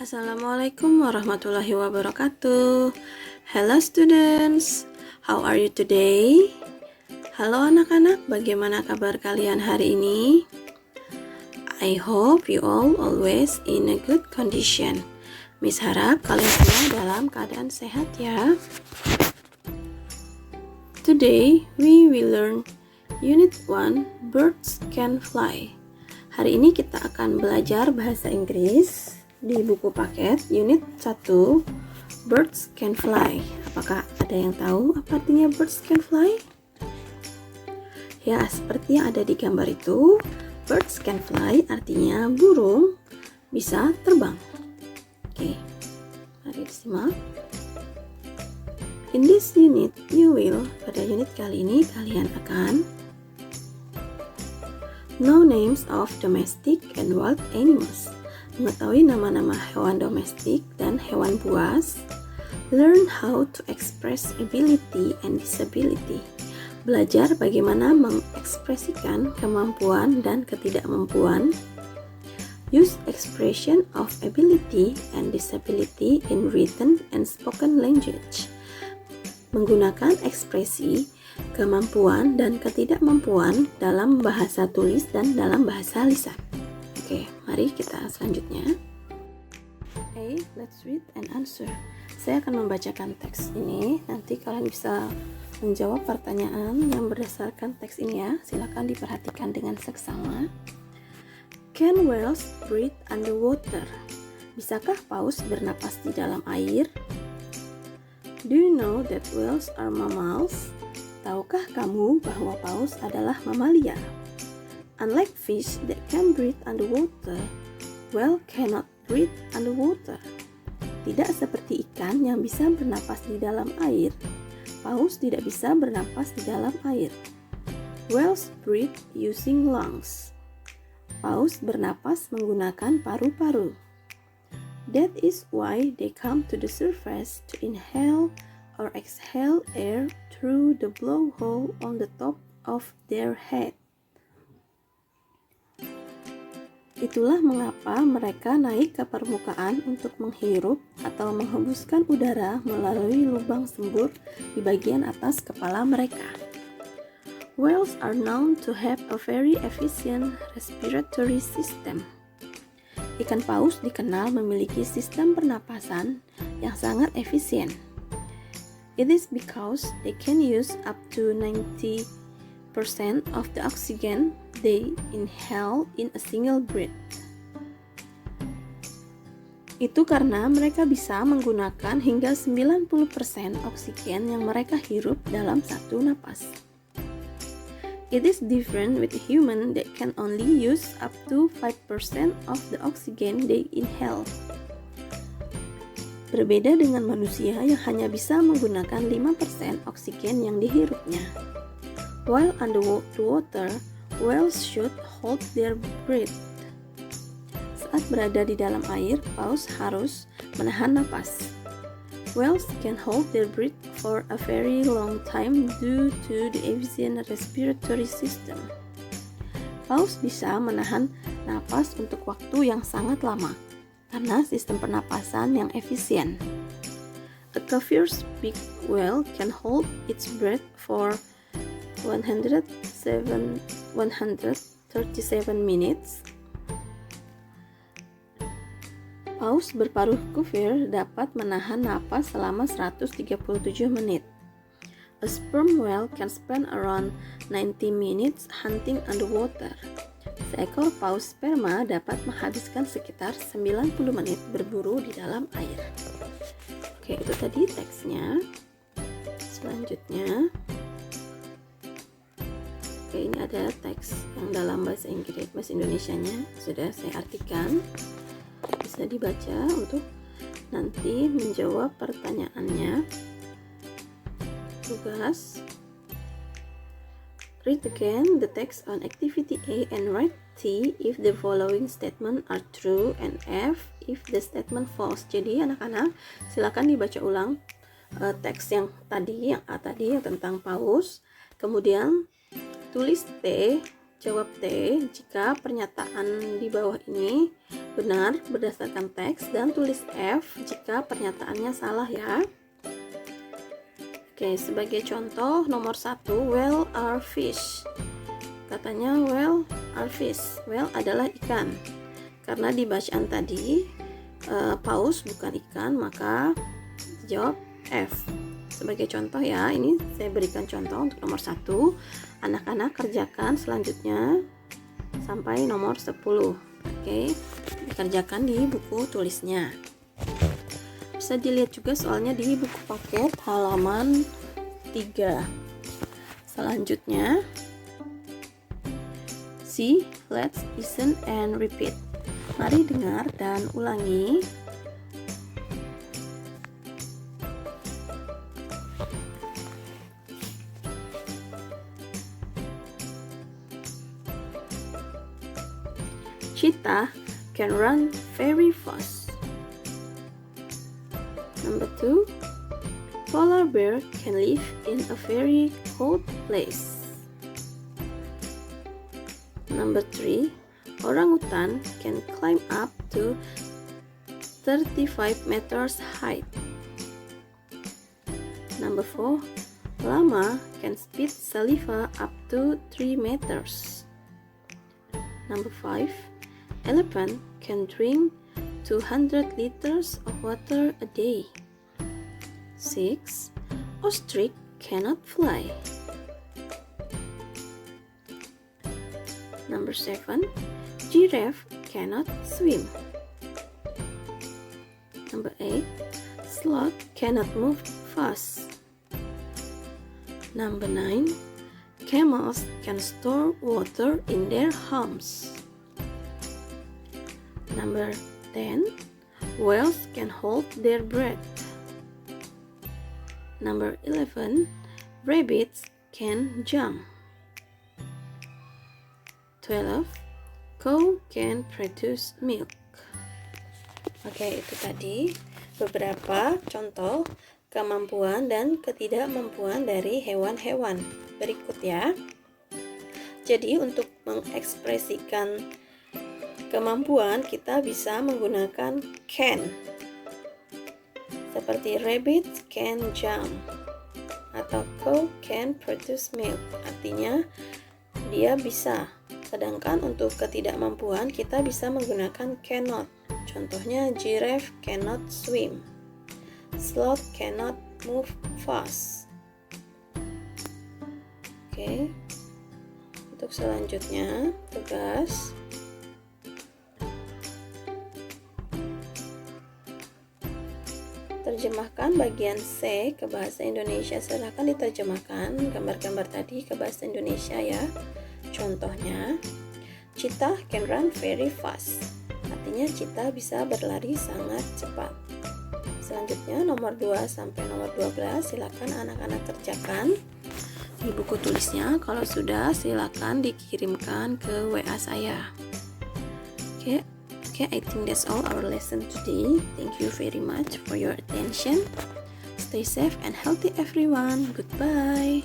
Assalamualaikum warahmatullahi wabarakatuh. Hello students, how are you today? Halo anak-anak, bagaimana kabar kalian hari ini? I hope you all always in a good condition. Miss harap kalian semua dalam keadaan sehat ya. Today we will learn Unit 1, Birds Can Fly. Hari ini kita akan belajar bahasa Inggris di buku paket Unit 1, Birds Can Fly. Apakah ada yang tahu apa artinya Birds Can Fly? Ya, seperti yang ada di gambar itu, Birds Can Fly artinya burung bisa terbang. Oke, mari disimak. In this unit, pada unit kali ini kalian akan know names of domestic and wild animals, mengetahui nama-nama hewan domestik dan hewan buas, learn how to express ability and disability, belajar bagaimana mengekspresikan kemampuan dan ketidakmampuan, use expression of ability and disability in written and spoken language, menggunakan ekspresi kemampuan dan ketidakmampuan dalam bahasa tulis dan dalam bahasa lisan. Oke, mari kita selanjutnya. Let's read and answer. Saya akan membacakan teks ini. Nanti kalian bisa menjawab pertanyaan yang berdasarkan teks ini ya. Silakan diperhatikan dengan seksama. Can whales breathe underwater? Bisakah paus bernapas di dalam air? Do you know that whales are mammals? Tahukah kamu bahwa paus adalah mamalia? Unlike fish that can breathe underwater, whale cannot breathe underwater. Tidak seperti ikan yang bisa bernapas di dalam air, paus tidak bisa bernapas di dalam air. Whales breathe using lungs. Paus bernapas menggunakan paru-paru. That is why they come to the surface to inhale or exhale air through the blowhole on the top of their head. Itulah mengapa mereka naik ke permukaan untuk menghirup atau menghembuskan udara melalui lubang sembur di bagian atas kepala mereka. Whales are known to have a very efficient respiratory system. Ikan paus dikenal memiliki sistem pernapasan yang sangat efisien. It is because they can use up to 90% of the oxygen they inhale in a single breath. Itu karena mereka bisa menggunakan hingga 90% oksigen yang mereka hirup dalam satu napas. It is different with a human that can only use up to 5% of the oxygen they inhale. Berbeda dengan manusia yang hanya bisa menggunakan 5% oksigen yang dihirupnya. While underwater, whales should hold their breath. Saat berada di dalam air, paus harus menahan napas. Whales can hold their breath for a very long time due to the efficient respiratory system. Paus bisa menahan napas untuk waktu yang sangat lama karena sistem pernapasan yang efisien. A Kafir-speak whale can hold its breath for 137 minutes. Paus berparuh kufir dapat menahan napas selama 137 menit. A sperm whale can spend around 90 minutes hunting underwater. Seekor paus sperma dapat menghabiskan sekitar 90 menit berburu di dalam air. Oke, itu tadi teksnya. Selanjutnya, ini ada teks yang dalam bahasa Inggris, bahasa Indonesianya sudah saya artikan. Bisa dibaca untuk nanti menjawab pertanyaannya. Tugas: read again the text on activity A and write T if the following statement are true and F if the statement false. Jadi anak-anak silakan dibaca ulang teks yang tadi, yang A tadi, yang tentang paus. Kemudian tulis T, jawab T jika pernyataan di bawah ini benar berdasarkan teks dan tulis F jika pernyataannya salah ya. Oke, sebagai contoh nomor 1, whale are fish. Katanya whale are fish. Whale adalah ikan. Karena di bacaan tadi paus bukan ikan, maka jawab F. Sebagai contoh ya, ini saya berikan contoh untuk nomor 1. Anak-anak kerjakan selanjutnya sampai nomor 10. Oke, dikerjakan di buku tulisnya. Bisa dilihat juga soalnya di buku paket halaman 3. Selanjutnya, see, let's listen and repeat. Mari dengar dan ulangi. Cheetah can run very fast. Number 2, polar bear can live in a very cold place. Number 3, orangutan can climb up to 35 meters height. Number 4, llama can spit saliva up to 3 meters. Number 5, elephant can drink 200 liters of water a day. 6, ostrich cannot fly. Number 7, giraffe cannot swim. Number 8, sloth cannot move fast. Number 9, camels can store water in their humps. Number 10, whales can hold their breath. Number 11, rabbits can jump. 12, cow can produce milk. Oke, itu tadi beberapa contoh kemampuan dan ketidakmampuan dari hewan-hewan. Berikut ya. Jadi untuk mengekspresikan kemampuan kita bisa menggunakan can. Seperti rabbit can jump atau cow can produce milk. Artinya dia bisa. Sedangkan untuk ketidakmampuan kita bisa menggunakan cannot. Contohnya giraffe cannot swim. Sloth cannot move fast. Oke. Untuk selanjutnya tugas terjemahkan bagian C ke bahasa Indonesia. Silakan diterjemahkan gambar-gambar tadi ke bahasa Indonesia ya. Contohnya, cheetah can run very fast. Artinya cheetah bisa berlari sangat cepat. Selanjutnya nomor 2 sampai nomor 12 silakan anak-anak kerjakan di buku tulisnya. Kalau sudah silakan dikirimkan ke WA saya. Okay, I think that's all our lesson today. Thank you very much for your attention. Stay safe and healthy everyone. Goodbye.